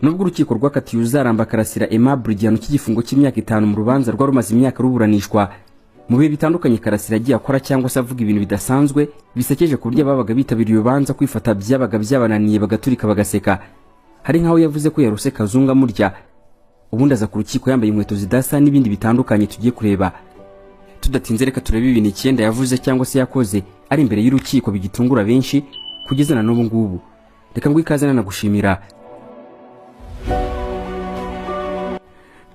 nubwo urukiko rwakatiye uzaramba Karasira Aimable igihano cy'igifungo cy'imyaka 5 mu rubanza rwa rumaze imyaka ruburanishwa. Mu bihe bitandukanye Karasira agiye akora cyangwa se avuga ibintu bidasanzwe bisekeje ku buryo ababaga bitabiriye urubanza kwifata byabaga byabananiye bagaturika bagaseka. Hari nkaho yavuze ko yarose Kazunga murya, ubundi aza ku rukiko yambaye inkweto zidasa n'ibindi bitandukanye tugiye kureba. Tudatinze reka turebe ibintu 9 yavuze cyangwa se yakoze ari imbere y'urukiko bigitungura benshi kugeza na n'ubu ngubu. Reka ngo ikazana nagushimira.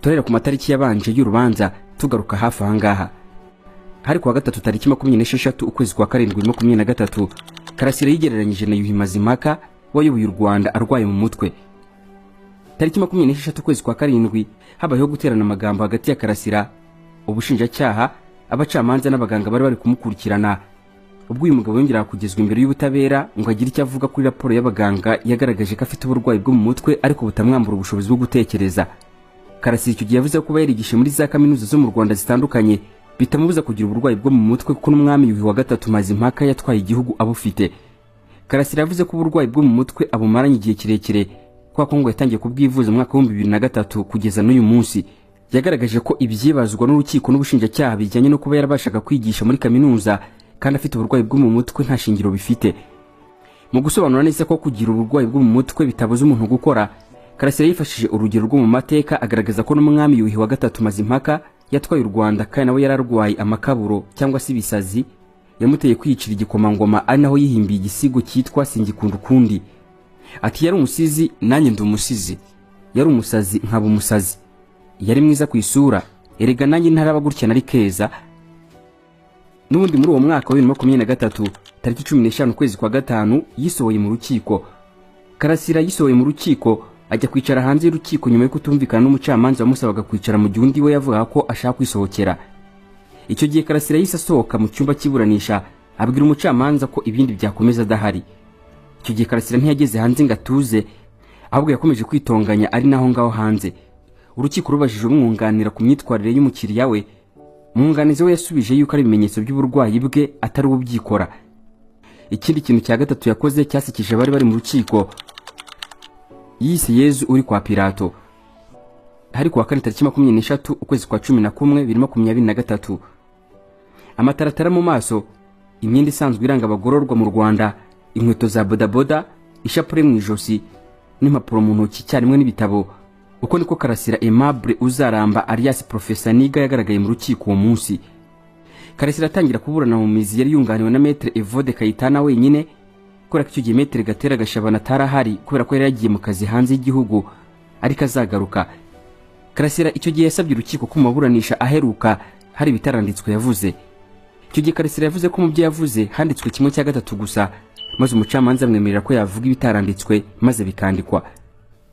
Turera ku matariki yabanje y'urubanza tugaruka hafi ahangaha. Hari kuwa gatatu tariki 26 ukwezi kwa 7 2023 Karasira yigereranyije na Yuhi Mazimpaka wayoboye u Rwanda arwaye mu mutwe. Tariki 26 ukwezi kwa 7 habayeho guterana amagambo hagati ya Karasira, ubushinjacyaha, abacamanza n'abaganga bari kumukurikirana. Ubwo uyu mugabo yongera kugezwa imbere y'ubutabera ngo agire icyo avuga kuri raporo y'abaganga yagaragaje ko afite uburwayi bwo mu mutwe ariko butamwambura ubushobozi bwo gutekereza. Karasira icyo gihe yavuze ko bayirigishe muri za kaminuza zo mu Rwanda zitandukanye bitamubuza kugira uburwayi bwo mu mutwe kuko n'umwami Yuhi wa gatatu Mazimpaka yatwaye igihugu abufite. Karasira yavuze ko uburwayi bwo mu mutwe abumaranye igihe kirekire kwa Kongo yatangiye kubwivuza mu mwaka wa 2003 kugeza n'uyu munsi. Yagaragaje ko ibyibazwa n'urukiko n'ubushinjacyaha bijyanye no kuba yarabashaga kwigisha muri kaminuza kandi afite uburwayi bwo mu mutwe nta shingiro bifite. Mu gusobanura neza ko kugira uburwayi bwo mu mutwe bitabuza umuntu gukora, Karasira yifashije urugero rwo mu mateka agaragaza ko n'umwami Yuhi wa gatatu Mazimpaka yatwaye u Rwanda kandi nawe yararwaye amakaburo cyangwa se ibisazi yamuteye kwiyicira igikomangoma ari naho yihimbiye igisigo cyitwa Singikunda ukundi. Ati yari umusizi nanjye ndi umusizi, yari umusazi nkaba umusazi, yari mwiza ku isura erega nanjye ntaraba gutya nari keza. N'ubundi muri uwo mwaka wa 2023 tariki 15 ukwezi kwa 5 yisohoye mu rukiko. Karasira yisohoye mu rukiko ajya kwicara hanze y'urukiko nyuma yo kutumvikana n'umucamanza wamusabaga kwicara mu gihe undi we yavuga ko ashaka kwisohokera. Icyo gihe Karasira yise asohoka mu cyumba cy'iburanisha abwira umucamanza ko ibindi byakomeza adahari. Icyo gihe Karasira ntiyageze hanze ngo atuze, ahubwo yakomeje kwitonganya ari naho ngaho hanze. Urukiko rubajije umwunganira ku myitwarire y'umukiriya we, umwunganizi we yasubije yuko ari ibimenyetso by'uburwayi bwe atari ubyikora. Ikindi kintu cya gatatu yakoze cyasikije bari mu rukiko, yise Yezu uri kwa Pilato. Hari kuwa 4 tariki 23 ukwezi kwa 11 2023 amataratara mu maso, imyenda isanzwe iranga abagororwa mu Rwanda, inkweto za bodaboda, ishapure mu ijosi n'impapuro mu ntoki cyarimwe n'ibitabo. Uko niko Karasira Aimable uzaramba alias Professor Niga yagaragaye mu rukiko uwo munsi. Karasira atangira kuburana mu mizi yari yunganiwe na Maître Evode Kayitana wenyine, kubera ko icyo gihe Maître Gatera Gashabana tarahari kubera ko yari yagiye mu kazi hanze y'igihugu ariko azagaruka. Karasira icyo gihe yasabye urukiko ko maburanisha aheruka hari bitaranditswe yavuze. Icyo gihe Karasira yavuze ko mu byo yavuze handitswe 1/3 gusa, maze umucamanza amwemerera ko yavuga ibitaranditswe maze bikandikwa.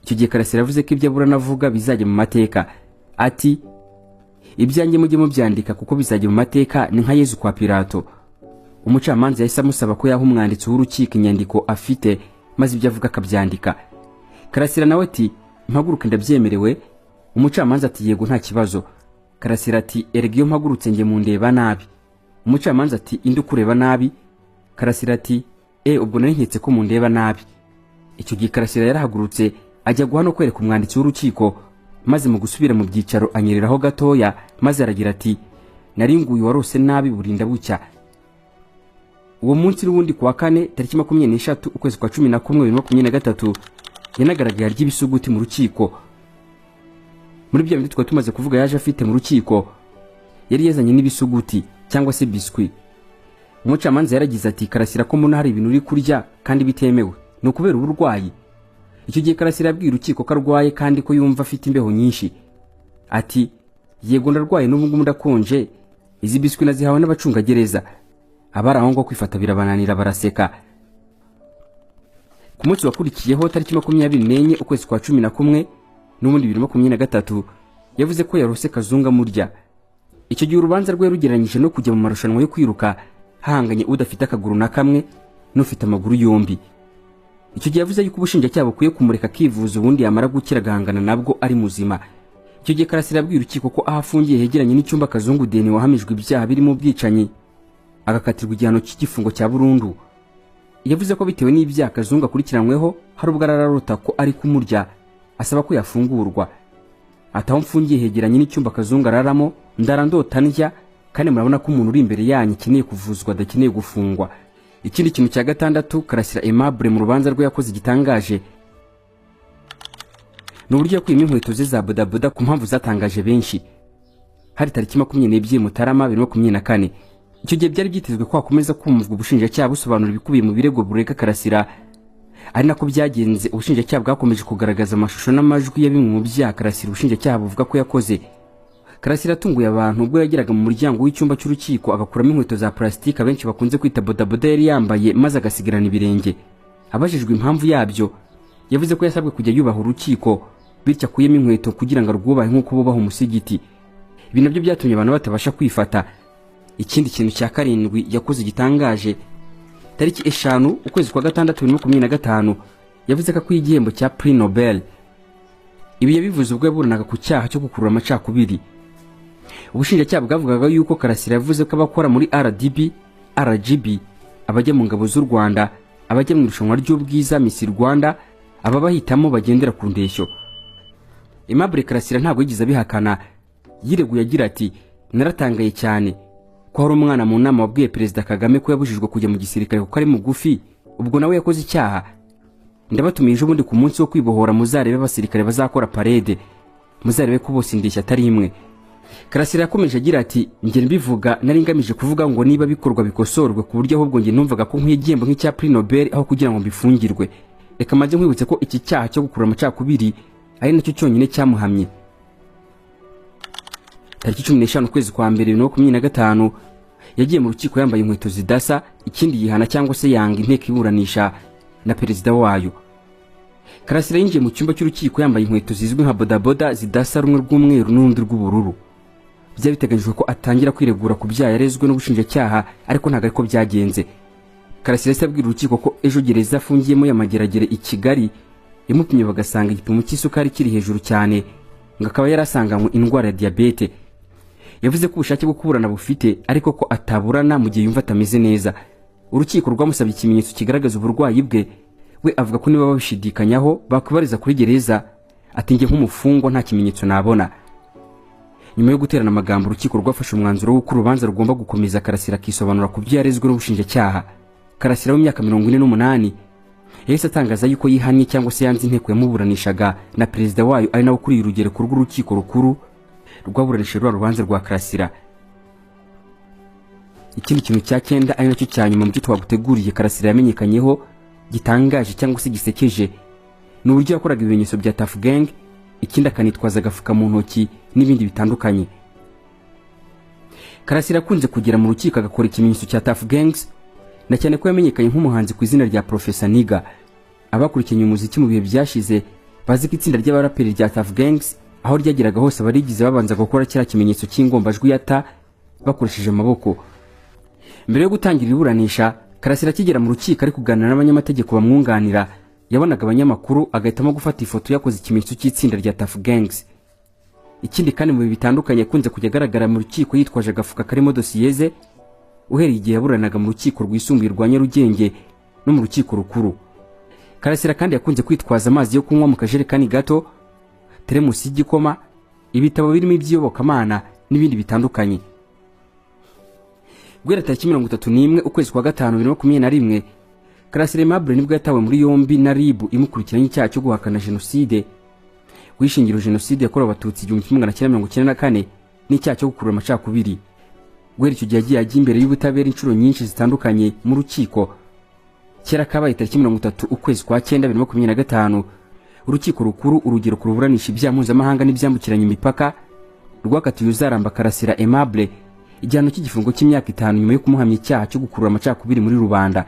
Icyo gihe Karasira yavuze ko ibyo aburana avuga bizajya mu mateka. Ati ibyanjye mujye mubyandika kuko bizajya mu mateka ni nka Yezu kwa Pilato. Umucamanza yahise amusaba ko yaha umwanditsi w'urukiko inyandiko afite maze ibyo avuga akabyandika. Karasira nawe ati mpaguruke ndabyemerewe. Umucamanza ati yego nta kibazo. Karasira ati erega iyo mpagurutse nge mu ndeba nabi. Umucamanza ati indi kureba nabi. Karasira ati ubwo nari nketse ko mu ndeba nabi. Icyo gihe Karasira yarahagurutse ajya guhano kwereka umwanditsi w'urukiko, maze mu gusubira mu byicaro anyereraho gatoya maze aragira ati nari nguye warose nabi burinda bucya. Uwo munsi n'ubundi kuwa 4 tariki 23 ukwezi kwa 11 2023 yanagaragaye ry'ibisuguti mu rukiko. Muri bya bindi twari tumaze kuvuga yaje afite mu rukiko, yari yazanye n'ibisuguti cyangwa se biscuit. Umucamanza yaragize ati Karasira ko mbona hari ibintu uri kurya kandi bitemewe no kubera uburwayi. Icyo gihe Karasira yabwiye urukiko ko arwaye kandi ko yumva afite imbeho nyinshi. Ati yego ndarwaye n'ubu ngubu ndakonje, izi biscuit nazihawe n'abacunga gereza. Abari aho ngo kwifata birabananira baraseka. Ku munsi wakurikiyeho tariki 24 ukwezi kwa 11 n'ubundi 2023 yavuze ko yarose Kazunga murya. Icyo gihe urubanza rwe rugereranyije no kujya mu marushanwa yo kwiruka hahanganye udafite akaguru na kamwe n'ufite amaguru yombi. Icyo gihe yavuze yuko ubushinjacyaha bukwiye kumureka kivuza ubundi yamara gukira gahangana nabwo ari muzima. Icyo gihe Karasira yabwiye urukiko ko ahafungiye hegeranye n'icyumba Kazungu Deni wahamijwe ibyaha birimo ubwicanyi agakatirwa igihano cy'igifungo cya burundu. Yavuze ko bitewe n'ibyaha Kazungu akurikiranyweho hari ubwo arararota ko ari kumurya asaba ko yafungurwa. Ataho mfungiye hegeranye n'icyumba Kazungu araramo, ndarandota ndya, kandi murabona ko umuntu uri imbere yanyu akeneye kuvuzwa adakeneye gufungwa. Ikindi kintu cya gatandatu Karasira Aimable mu rubanza rwe yakoze gitangaje n'uburyo yakuyemo inkweto ze za bodaboda ku mpamvu zatangaje benshi. Hari tariki 22 Mutarama 2024. Icyo gihe byari byitezwe ko hakomeza kumvwa ubushinjacyaha busobanura ibikubiye mu birego bureka Karasira, ari nako byagenze. Ubushinjacyaha bwakomeje kugaragaza amashusho n'amajwi ya bimwe mu byaha Karasira ubushinjacyaha buvuga ko yakoze. Karasira atunguye abantu ubwo yageraga mu muryango w'icyumba cy'urukiko agakuramo inkweto za plastique abenshi bakunze kwita bodaboda yari yambaye, maze agasigarana ibirenge. Abajijwe impamvu yabyo, yavuze ko yasabwe kujya yubaha urukiko, bityo akuyemo inkweto kugira ngo arwubahe nk'uko bubaha umusigiti. Ibi nabyo byatumye abantu batabasha kwifata. Ikindi kintu cya karindwi yakoze gitangaje, tariki 5 ukwezi kwa gatandatu 2025, yavuze ko akwiye igihembo cya Prix Nobel. Ibi yabivuze ubwo yaburanaga ku cyaha cyo gukurura amacakubiri. Ubushinjacyaha bwavugaga yuko Karasira yavuze ko abakora muri RGB, abajya mu ngabo z'u Rwanda, abajya mu irushanwa ry'ubwiza Miss Rwanda, aba bahitamo bagendera ku ndeshyo. Aimable Karasira ntabwo yigize abihakana, yireguye agira ati naratangaye cyane ko hari umwana mu nama wabwiye Perezida Kagame ko yabujijwe kujya mu gisirikare kuko ari mugufi, ubwo nawe yakoze icyaha. Ndabatumije ubundi ku munsi wo kwibohora muzarebe abasirikare bazakora parade, muzarebe ko bose indeshya atari imwe. Karasira yakomeje agira ati njye mbivuga nari ngamije kuvuga ngo niba bikorwa bikosorwe ku buryo ahubwo njye numvaga ko nkwiye igihembo nk'icya Prix Nobel aho kugira ngo mbifungirwe. Reka maze nkwibutse ko iki cyaha cyo gukurura amacakubiri ari nacyo cyonyine cyamuhamye. Tariki 15 ukwezi kwa mbere 2025 yagiye mu rukiko yambaye inkweto zidasa, ikindi yihana cyangwa se yanga inteko iburanisha na perezida wayo. Karasira yinjiye mu cyumba cy'urukiko yambaye inkweto zizwi nka bodaboda zidasa, rumwe rw'umweru n'urundi rw'ubururu. Byari biteganyijwe ko atangira kwiregura ku byaha yarezwe n'ubushinjacyaha, ariko ntabwo ariko byagenze. Karasira yabwiye urukiko ko ejo gereza afungiyemo y'amageragere i Kigali yamupimye bagasanga igipimo cy'isukari kiri hejuru cyane, ngo akaba yarasanganywe indwara ya diabete. Yavuze ko ubushake bwo kuburana bufite, ariko ko ataburana mu gihe yumva atameze neza. Urukiko rwamusabye ikimenyetso kigaragaza uburwayi bwe, we avuga ko niba babishidikanyaho bakubariza kuri gereza, ati njye nk'umufungwa nta kimenyetso nabona. Nyuma yo guterana amagambo, urukiko rwafashe umwanzuro w'uko urubanza rugomba gukomeza Karasira akisobanura ku byo yarezwe n'ubushinjacyaha. Karasira w'imyaka 48 yahise atangaza yuko yihannye cyangwa se yanze inteko yamuburanishaga na perezida wayo, ari nawe kuri urugereko rw'urukiko rukuru rwaburanishije urubanza rwa Karasira. Ikindi kintu cya 9 ari nacyo cya nyuma mu cyo twaguteguriye Karasira yamenyekanyeho gitangaje cyangwa se gisekeje, n'uburyo yakoraga ibimenyetso bya Tough Gang, ikindi akanitwaza agafuka mu ntoki n'ibindi bitandukanye. Karasira akunze kugera mu rukiko agakora ikimenyetso cya Tough Gangs, na cyane ko yamenyekanye nk'umuhanzi ku izina rya Professor Niga. Abakurikiye umuziki mu bihe byashize bazi ko itsinda ry'abaraperi rya Tough Gangs aho ryageraga hose abarigize babanza gukora kira kimenyetso cy'ingombajwi ya ta bakoresheje amaboko. Mbere yo gutangira iburanisha, Karasira akigera mu rukiko ari kuganira n'abanyamategeko bamwunganira, yabonaga abanyamakuru agahitamo gufata ifoto yakoze ikimenyetso cy'itsinda rya Tough Gangs. Ikindi kandi mu bihe bitandukanye yakunze kujya agaragara mu rukiko yitwaje agafuka karimo dosiyeze, uhereye igihe yaburanaga mu rukiko rwisumbuye rwa Nyarugenge no mu rukiko rukuru. Karasira kandi yakunze kwitwaza amazi yo kunywa mu kajerekani gato, teremusi y'igikoma, ibitabo birimo iby'iyobokamana n'ibindi bitandukanye. Guhera tariki 31 ukwezi kwa gatanu 2021, Karasira Aimable nibwo yatawe muri yombi na RIB imukurikiranye icyaha cyo guhakana jenoside, wishingira jenoside yakorewe abatutsi 1994 n'icyaha cyo gukurura amacakubiri. Guhera icyo gihe yagiye ajya imbere y'ubutabera inshuro nyinshi zitandukanye mu rukiko. Kera kabaye tariki 30 ukwezi kwa 9 2025, urukiko rukuru urugero kuruburanisha ibyaha mpuzamahanga n'ibyambukiranya imipaka rwakatiye Uzaramba Karasira Aimable igihano cy'igifungo cy'imyaka 5 nyuma yo kumuhamya icyaha cyo gukurura amacakubiri muri rubanda.